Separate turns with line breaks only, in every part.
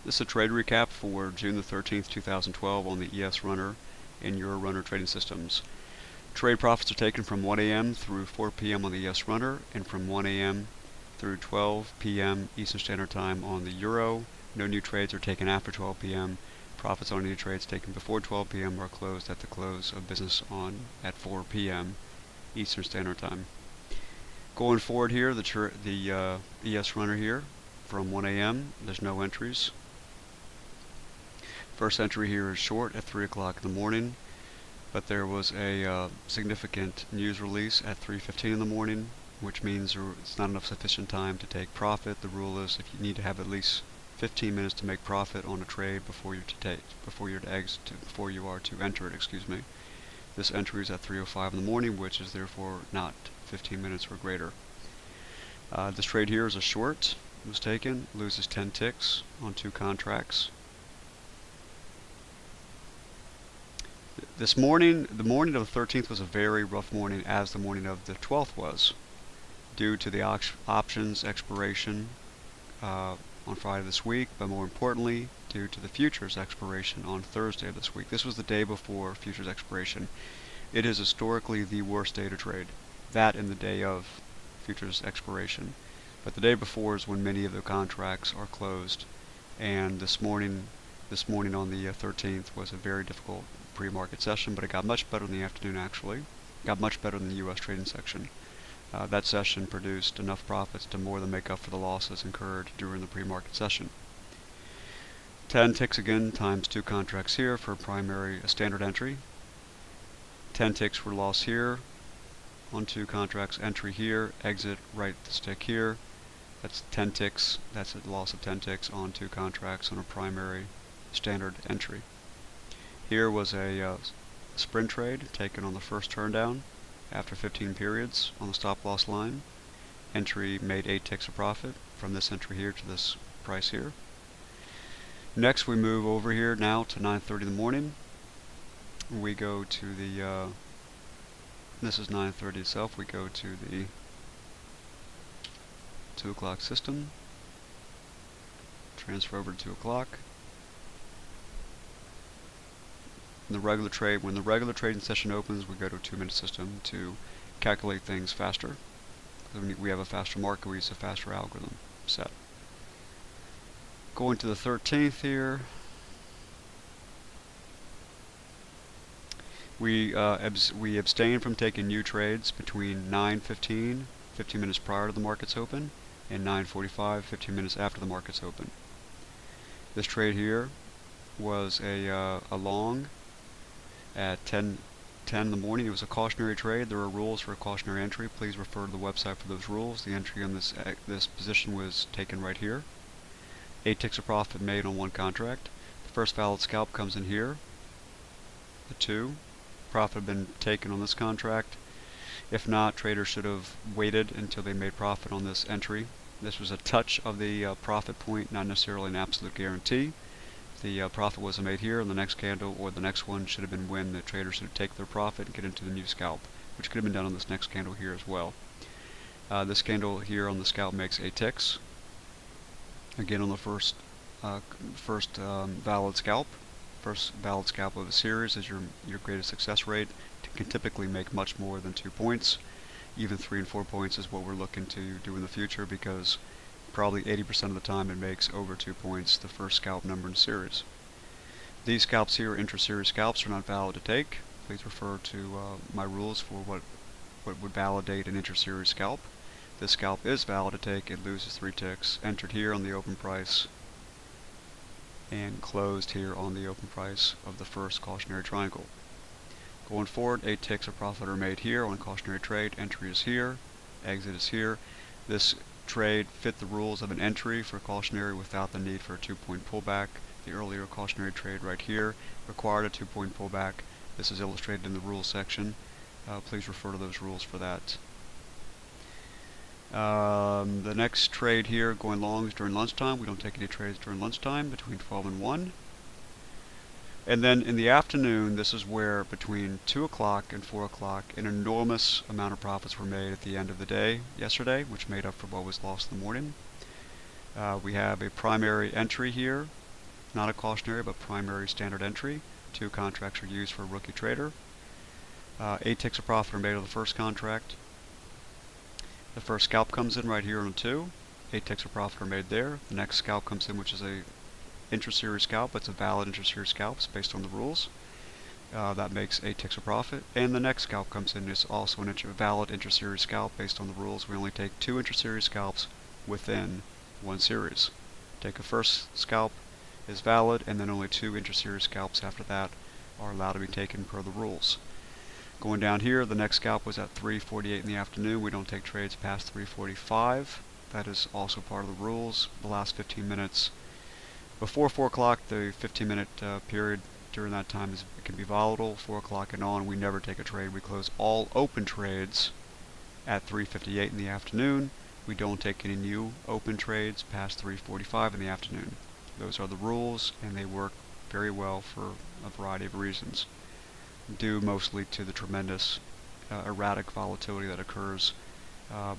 This is a trade recap for June the 13th, 2012 on the ES Runner and Euro Runner trading systems. Trade profits are taken from 1 a.m. through 4 p.m. on the ES Runner and from 1 a.m. through 12 p.m. Eastern Standard Time on the Euro. No new trades are taken after 12 p.m. Profits on any trades taken before 12 p.m. are closed at the close of business at 4 p.m. Eastern Standard Time. Going forward here, the ES Runner here from 1 a.m. there's no entries. First entry here is short at 3 o'clock in the morning, but there was a significant news release at 3:15 in the morning, which means it's not enough sufficient time to take profit. The rule is if you need to have at least 15 minutes to make profit on a trade before you are to enter it. Excuse me. This entry is at 3:05 in the morning, which is therefore not 15 minutes or greater. This trade here is a short. It was taken. Loses 10 ticks on 2 contracts. This morning, the morning of the 13th was a very rough morning, as the morning of the 12th was, due to the options expiration on Friday this week, but more importantly, due to the futures expiration on Thursday of this week. This was the day before futures expiration. It is historically the worst day to trade, that and the day of futures expiration. But the day before is when many of the contracts are closed, and this morning on the 13th was a very difficult pre-market session, but it got much better in the afternoon. Actually got much better than the US trading section. That session produced enough profits to more than make up for the losses incurred during the pre-market session. 10 ticks again times 2 contracts here for a standard entry. 10 ticks were lost here on 2 contracts, entry here, exit right this tick here. That's 10 ticks. That's a loss of 10 ticks on 2 contracts on a primary standard entry. Here was a sprint trade taken on the first turn down after 15 periods on the stop loss line. Entry made 8 ticks of profit from this entry here to this price here. Next we move over here now to 9:30 in the morning. We go to the this is 9:30 itself. We go to the 2 o'clock system. Transfer over to 2 o'clock. When the regular trading session opens, we go to a 2-minute system to calculate things faster. When we have a faster market, we use a faster algorithm set. Going to the 13th here, we abstain from taking new trades between 9:15, 15 minutes prior to the market's open, and 9:45, 15 minutes after the market's open. This trade here was a long at 10 in the morning. It was a cautionary trade. There are rules for a cautionary entry. Please refer to the website for those rules. The entry on this position was taken right here. 8 ticks of profit made on 1 contract. The first valid scalp comes in here. The 2. Profit had been taken on this contract. If not, traders should have waited until they made profit on this entry. This was a touch of the profit point, not necessarily an absolute guarantee. The profit wasn't made here, and the next candle or the next one should have been when the trader should take their profit and get into the new scalp, which could have been done on this next candle here as well. This candle here on the scalp makes 8 ticks. Again on the first valid scalp. First valid scalp of a series is your greatest success rate. It can typically make much more than 2 points. Even 3 and 4 points is what we're looking to do in the future, because probably 80% of the time it makes over 2 points, the first scalp number in series. These scalps here, intra-series scalps, are not valid to take. Please refer to my rules for what would validate an intra-series scalp. This scalp is valid to take. It loses 3 ticks. Entered here on the open price and closed here on the open price of the first cautionary triangle. Going forward, 8 ticks of profit are made here on a cautionary trade. Entry is here. Exit is here. This trade fit the rules of an entry for cautionary without the need for a 2-point pullback. The earlier cautionary trade right here required a 2-point pullback. This is illustrated in the rules section. Please refer to those rules for that. The next trade here, going long, is during lunchtime. We don't take any trades during lunchtime between 12 and 1. And then in the afternoon, this is where between 2 o'clock and 4 o'clock, an enormous amount of profits were made at the end of the day yesterday, which made up for what was lost in the morning. We have a primary entry here not a cautionary but primary standard entry. 2 contracts are used for a rookie trader. 8 ticks of profit are made on the first contract. The first scalp comes in right here on a 2. 8 ticks of profit are made there. The next scalp comes in, which is a intra-series scalp. It's a valid intra-series scalp. It's based on the rules. That makes 8 ticks of profit. And the next scalp comes in. It's also a valid intra-series scalp based on the rules. We only take 2 intra-series scalps within one series. Take a first scalp is valid, and then only 2 intra-series scalps after that are allowed to be taken per the rules. Going down here, the next scalp was at 3:48 in the afternoon. We don't take trades past 3:45. That is also part of the rules. The last 15 minutes before 4 o'clock, the 15-minute period during that time it can be volatile. 4 o'clock and on, we never take a trade. We close all open trades at 3:58 in the afternoon. We don't take any new open trades past 3:45 in the afternoon. Those are the rules, and they work very well for a variety of reasons, due mostly to the tremendous erratic volatility that occurs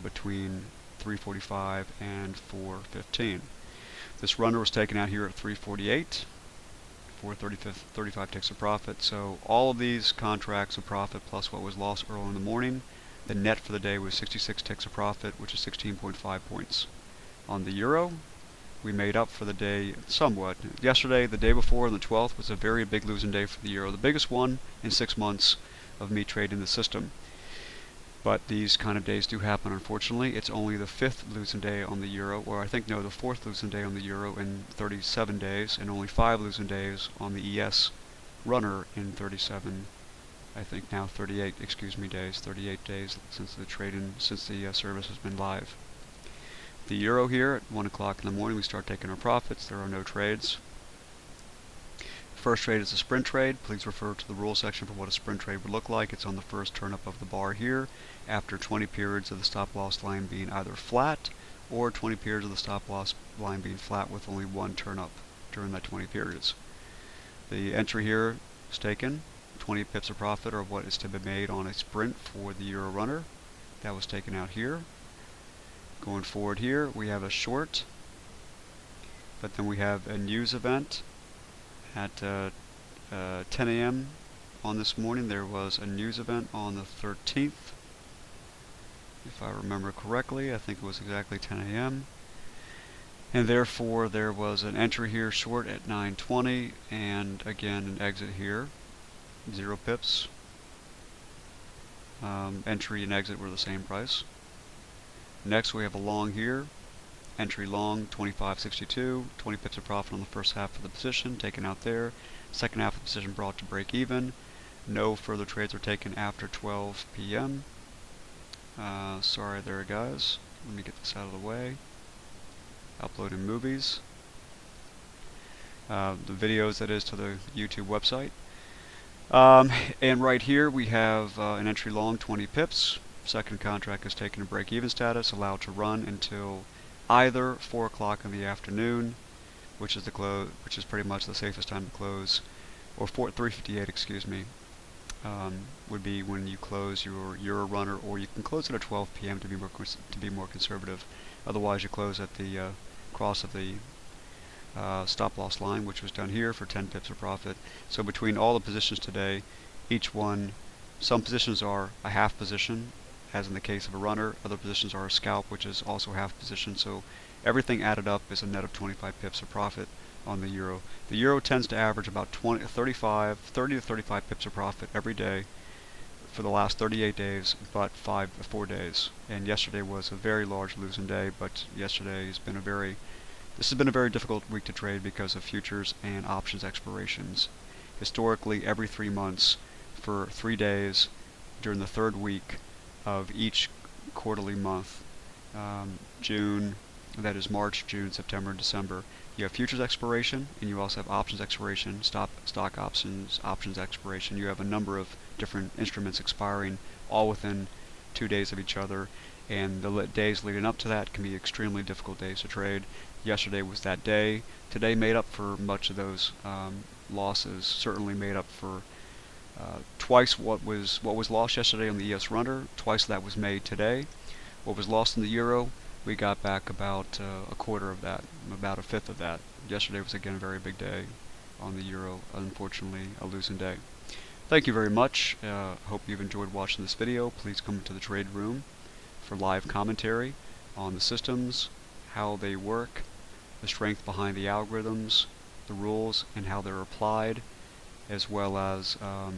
between 3:45 and 4:15. This runner was taken out here at 3:48 for 35 ticks of profit. So all of these contracts of profit plus what was lost early in the morning, the net for the day was 66 ticks of profit, which is 16.5 points. On the euro, we made up for the day somewhat. Yesterday, the day before, on the 12th, was a very big losing day for the euro, the biggest one in 6 months of me trading the system. But these kind of days do happen, unfortunately. It's only the 5th losing day on the euro, or I think, no, the 4th losing day on the euro in 37 days, and only 5 losing days on the ES runner in 37, I think now 38, days, 38 days since the service has been live. The euro here at 1 o'clock in the morning, we start taking our profits. There are no trades. First trade is a sprint trade. Please refer to the rule section for what a sprint trade would look like. It's on the first turn up of the bar here, after 20 periods of the stop loss line being either flat or 20 periods of the stop loss line being flat with only 1 turn up during that 20 periods. The entry here is taken. 20 pips of profit are what is to be made on a sprint for the euro runner. That was taken out here. Going forward here, we have a short, but then we have a news event at 10 a.m. on this morning. There was a news event on the 13th, if I remember correctly. I think it was exactly 10 a.m. And therefore there was an entry here short at 9:20, and again an exit here, 0 pips. Entry and exit were the same price. Next we have a long here, entry long 25.62, 20 pips of profit on the first half of the position taken out there. Second half of the position brought to break even. No further trades are taken after 12 p.m. Sorry there, guys. Let me get this out of the way. Uploading movies. The videos, that is, to the YouTube website. And right here we have an entry long 20 pips. Second contract is taken to break-even status, allowed to run until either 4 o'clock in the afternoon, which is pretty much the safest time to close, or 3:58, excuse me, would be when you close your euro runner, or you can close it at 12 p.m. to be more conservative. Otherwise, you close at the cross of the stop loss line, which was done here for 10 pips of profit. So between all the positions today, each one, some positions are a half position, as in the case of a runner. Other positions are a scalp, which is also half position. So everything added up is a net of 25 pips of profit on the euro. The euro tends to average about 30 to 35 pips of profit every day for the last 38 days, but 4 days. And yesterday was a very large losing day, but this has been a very difficult week to trade because of futures and options expirations. Historically, every 3 months for 3 days during the 3rd week of each quarterly month, June, that is March, June, September, and December, you have futures expiration, and you also have options expiration, stock options expiration. You have a number of different instruments expiring all within 2 days of each other, and the days leading up to that can be extremely difficult days to trade. Yesterday was that day. Today made up for much of those losses, certainly made up for twice what was lost yesterday on the ES runner. Twice that was made today. What was lost in the euro we got back about a quarter of that, about a fifth of that. Yesterday was again a very big day on the euro, unfortunately a losing day. Thank you very much. Hope you've enjoyed watching this video. Please come to the trade room for live commentary on the systems, how they work, the strength behind the algorithms, the rules, and how they're applied, as well as uh,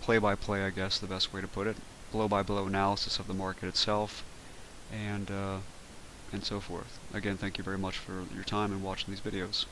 play-by-play, I guess the best way to put it, blow-by-blow analysis of the market itself, and so forth. Again, thank you very much for your time and watching these videos.